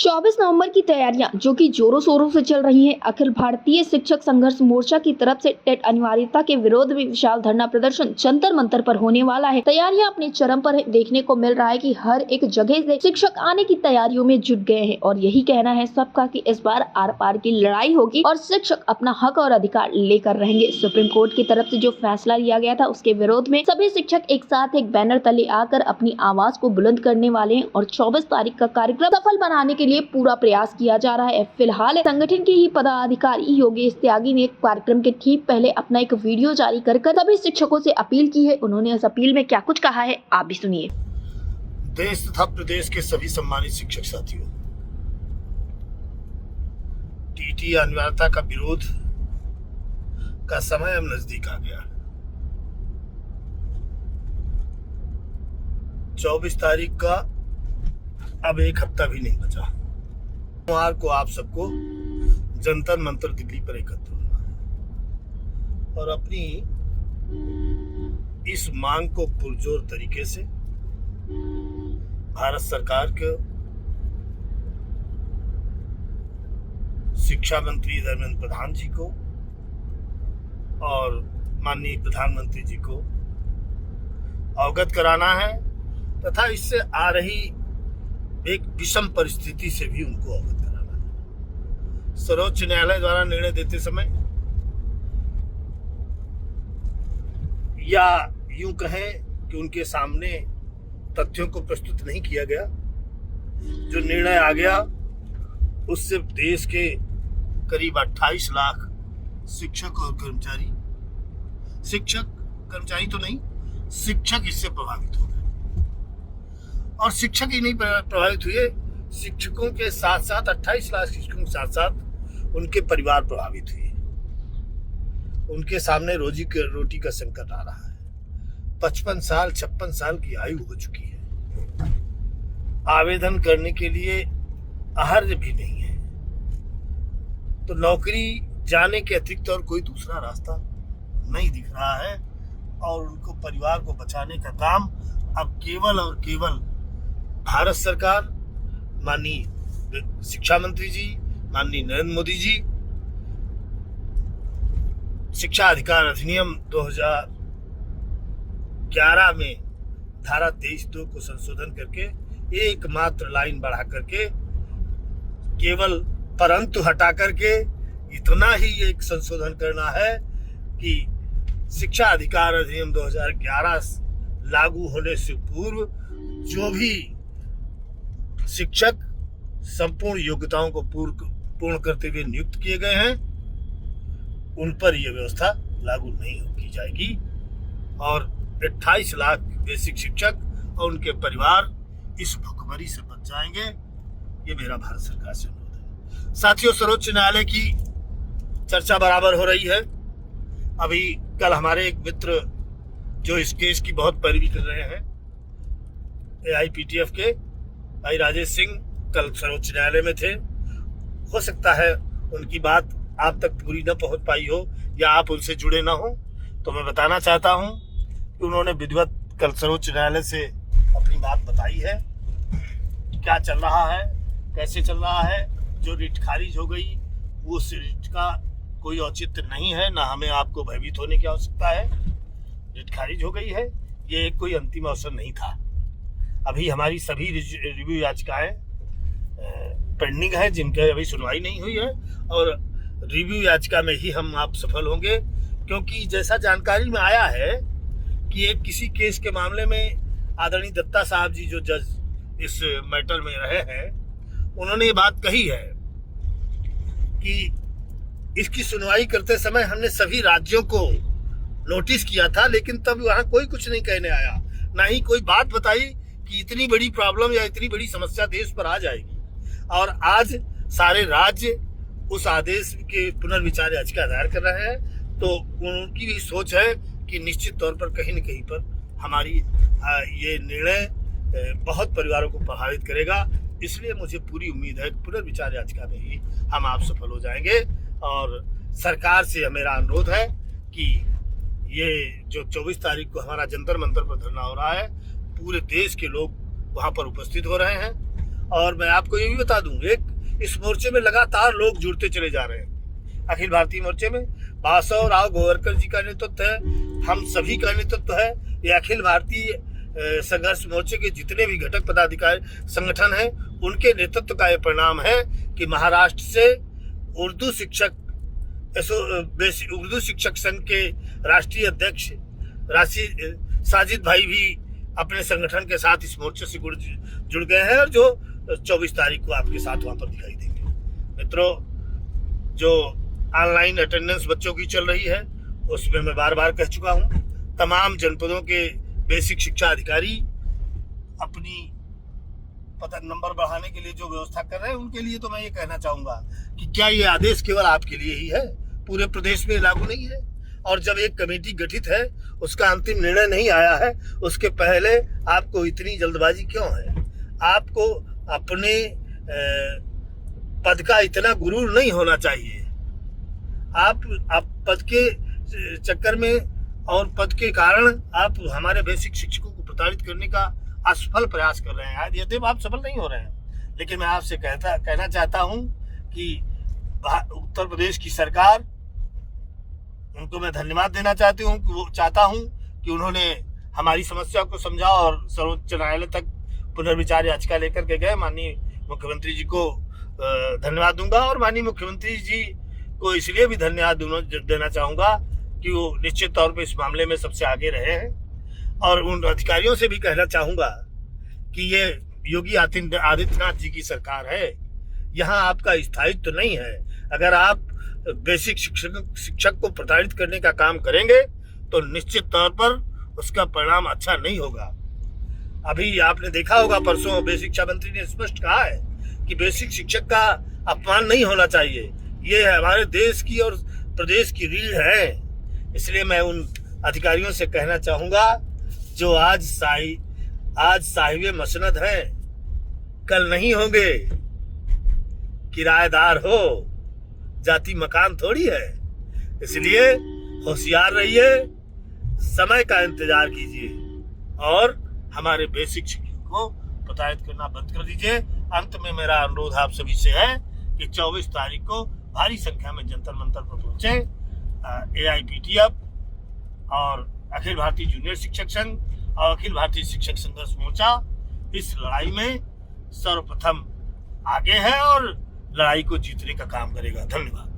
24 नवंबर की तैयारियां जो कि जोरों शोरों से चल रही हैं। अखिल भारतीय शिक्षक संघर्ष मोर्चा की तरफ से टेट अनिवार्यता के विरोध में विशाल धरना प्रदर्शन जंतर मंतर पर होने वाला है। तैयारियां अपने चरम पर है। देखने को मिल रहा है कि हर एक जगह से शिक्षक आने की तैयारियों में जुट गए हैं और यही कहना है सबका कि इस बार आर पार की लड़ाई होगी और शिक्षक अपना हक और अधिकार लेकर रहेंगे। सुप्रीम कोर्ट की तरफ से जो फैसला लिया गया था उसके विरोध में सभी शिक्षक एक साथ एक बैनर तले आकर अपनी आवाज को बुलंद करने वाले हैं और 24 तारीख का कार्यक्रम सफल बनाने के लिए पूरा प्रयास किया जा रहा है। फिलहाल संगठन के ही पदाधिकारी योगेश त्यागी ने कार्यक्रम के ठीक पहले अपना एक वीडियो जारी कर सभी शिक्षकों से अपील की है। उन्होंने इस अपील में क्या कुछ कहा है आप भी सुनिए। देश तथा प्रदेश के सभी सम्मानित शिक्षक साथियों, टीटी अनिवार्यता का विरोध का समय अब नजदीक आ गया। 24 तारीख का अब एक हफ्ता भी नहीं बचा। सोमवार को आप सबको जंतर मंतर दिल्ली पर एकत्र होना है और अपनी इस मांग को पुरजोर तरीके से भारत सरकार के शिक्षा मंत्री धर्मेंद्र प्रधान जी को और माननीय प्रधानमंत्री जी को अवगत कराना है तथा इससे आ रही एक विषम परिस्थिति से भी उनको अवगत कराना है। सर्वोच्च न्यायालय द्वारा निर्णय देते समय या यूं कहें कि उनके सामने तथ्यों को प्रस्तुत नहीं किया गया। जो निर्णय आ गया उससे देश के करीब 28 लाख शिक्षक और कर्मचारी, कर्मचारी तो नहीं, शिक्षक इससे प्रभावित हो गए। और शिक्षक ही नहीं प्रभावित हुए, शिक्षकों के साथ साथ 28 लाख शिक्षकों के साथ साथ उनके परिवार प्रभावित हुए। उनके सामने रोटी का संकट आ रहा है। 55 साल 56 साल की आयु हो चुकी है। आवेदन करने के लिए अर्हता भी नहीं है, तो नौकरी जाने के अतिरिक्त और कोई दूसरा रास्ता नहीं दिख रहा है और उनको परिवार को बचाने का काम अब केवल और केवल भारत सरकार, माननीय शिक्षा मंत्री जी, माननीय नरेंद्र मोदी जी, शिक्षा अधिकार अधिनियम 2011 में धारा 23(2) को संशोधन करके एकमात्र लाइन बढ़ा करके केवल परंतु हटा करके इतना ही एक संशोधन करना है कि शिक्षा अधिकार अधिनियम 2011 लागू होने से पूर्व जो भी शिक्षक संपूर्ण योग्यताओं को पूर्ण करते हुए नियुक्त किए गए हैं उन पर यह व्यवस्था लागू नहीं की जाएगी और 28 लाख बेसिक शिक्षक और उनके परिवार इस भुखमरी से बच जाएंगे। ये मेरा भारत सरकार से अनुरोध है। साथियों, सर्वोच्च न्यायालय की चर्चा बराबर हो रही है। अभी कल हमारे एक मित्र जो इस केस की बहुत पैरवी कर रहे हैं, AIPTF के भाई राजेश सिंह, कल सर्वोच्च न्यायालय में थे। हो सकता है उनकी बात आप तक पूरी न पहुंच पाई हो या आप उनसे जुड़े ना हो, तो मैं बताना चाहता हूं कि उन्होंने विधिवत कल सर्वोच्च न्यायालय से अपनी बात बताई है। क्या चल रहा है, कैसे चल रहा है। जो रिट खारिज हो गई वो उस रिट का कोई औचित्य नहीं है, ना हमें आपको भयभीत होने की आवश्यकता है। रिट खारिज हो गई है, ये कोई अंतिम अवसर नहीं था। अभी हमारी सभी रिव्यू याचिकाएं पेंडिंग है जिनके अभी सुनवाई नहीं हुई है और रिव्यू याचिका में ही हम आप सफल होंगे, क्योंकि जैसा जानकारी में आया है कि एक किसी केस के मामले में आदरणीय दत्ता साहब जी जो जज इस मैटर में रहे हैं, उन्होंने ये बात कही है कि इसकी सुनवाई करते समय हमने सभी राज्यों को नोटिस किया था, लेकिन तब वहां कोई कुछ नहीं कहने आया, ना ही कोई बात बताई कि इतनी बड़ी प्रॉब्लम या इतनी बड़ी समस्या देश पर आ जाएगी। और आज सारे राज्य उस आदेश के पुनर्विचार याचिका दायर कर रहे हैं, तो उनकी भी सोच है कि निश्चित तौर पर कहीं न कहीं पर हमारी ये निर्णय बहुत परिवारों को प्रभावित करेगा। इसलिए मुझे पूरी उम्मीद है कि पुनर्विचार याचिका में ही हम आप सफल हो जाएंगे और सरकार से मेरा अनुरोध है कि ये जो 24 तारीख को हमारा जंतर मंतर पर धरना हो रहा है, पूरे देश के लोग वहां पर उपस्थित हो रहे हैं और मैं आपको ये भी बता दूं, इस मोर्चे में लगातार लोग जुड़ते चले जा रहे हैं। अखिल भारतीय मोर्चे में बासव राव गोवरकर जी का नेतृत्व है, हम सभी का नेतृत्व है। ये अखिल भारतीय संघर्ष मोर्चे के जितने भी घटक पदाधिकारी संगठन हैं, उनके नेतृत्व का ये परिणाम है कि महाराष्ट्र से उर्दू शिक्षक संघ के राष्ट्रीय अध्यक्ष साजिद भाई भी अपने संगठन के साथ इस मोर्चे से जुड़ गए हैं और जो 24 तारीख को आपके साथ वहां पर दिखाई देंगे। मित्रों, जो ऑनलाइन अटेंडेंस बच्चों की चल रही है, उसमें मैं बार बार कह चुका हूं, तमाम जनपदों के बेसिक शिक्षा अधिकारी अपनी नंबर बढ़ाने के लिए जो व्यवस्था कर रहे हैं, उनके लिए तो मैं ये कहना चाहूंगा कि क्या ये आदेश केवल आपके लिए ही है, पूरे प्रदेश में लागू नहीं है? और जब एक कमेटी गठित है, उसका अंतिम निर्णय नहीं आया है, उसके पहले आपको इतनी जल्दबाजी क्यों है? आपको अपने पद का इतना गुरूर नहीं होना चाहिए। आप पद के चक्कर में और पद के कारण आप हमारे बेसिक शिक्षकों को प्रताड़ित करने का असफल प्रयास कर रहे हैं। यद्यपि आप सफल नहीं हो रहे हैं, लेकिन मैं आपसे कहना चाहता हूं कि उत्तर प्रदेश की सरकार, उनको मैं धन्यवाद देना चाहता हूं कि उन्होंने हमारी समस्या को समझा और सर्वोच्च न्यायालय तक पुनर्विचार याचिका लेकर के गए। माननीय मुख्यमंत्री जी को धन्यवाद दूंगा, और माननीय मुख्यमंत्री जी को इसलिए भी धन्यवाद देना चाहूंगा कि वो निश्चित तौर पे इस मामले में सबसे आगे रहे हैं। और उन अधिकारियों से भी कहना चाहूंगा कि ये योगी आदित्यनाथ जी की सरकार है, यहाँ आपका स्थायित्व तो नहीं है। अगर आप बेसिक शिक्षक को प्रताड़ित करने का काम करेंगे तो निश्चित तौर पर उसका परिणाम अच्छा नहीं होगा। अभी आपने देखा होगा, परसों बेसिक शिक्षा मंत्री ने स्पष्ट कहा है कि बेसिक शिक्षक का अपमान नहीं होना चाहिए। ये हमारे देश की और प्रदेश की रीढ़ है। इसलिए मैं उन अधिकारियों से कहना चाहूंगा जो आज साहिब मसनद हैं, कल नहीं होंगे। किराएदार हो, जाति मकान थोड़ी है। इसलिए होशियार रहिए, समय का इंतजार कीजिए और हमारे बेसिक शिक्षकों को प्रताड़ित करना बंद कर दीजिए। अंत में मेरा अनुरोध आप सभी से है कि 24 तारीख को भारी संख्या में जंतर मंतर पर पहुंचे। AIPTF और अखिल भारतीय जूनियर शिक्षक संघ और अखिल भारतीय शिक्षक संघर्ष मोर्चा इस लड़ाई में सर्वप्रथम आगे है और लड़ाई को जीतने का काम करेगा। धन्यवाद।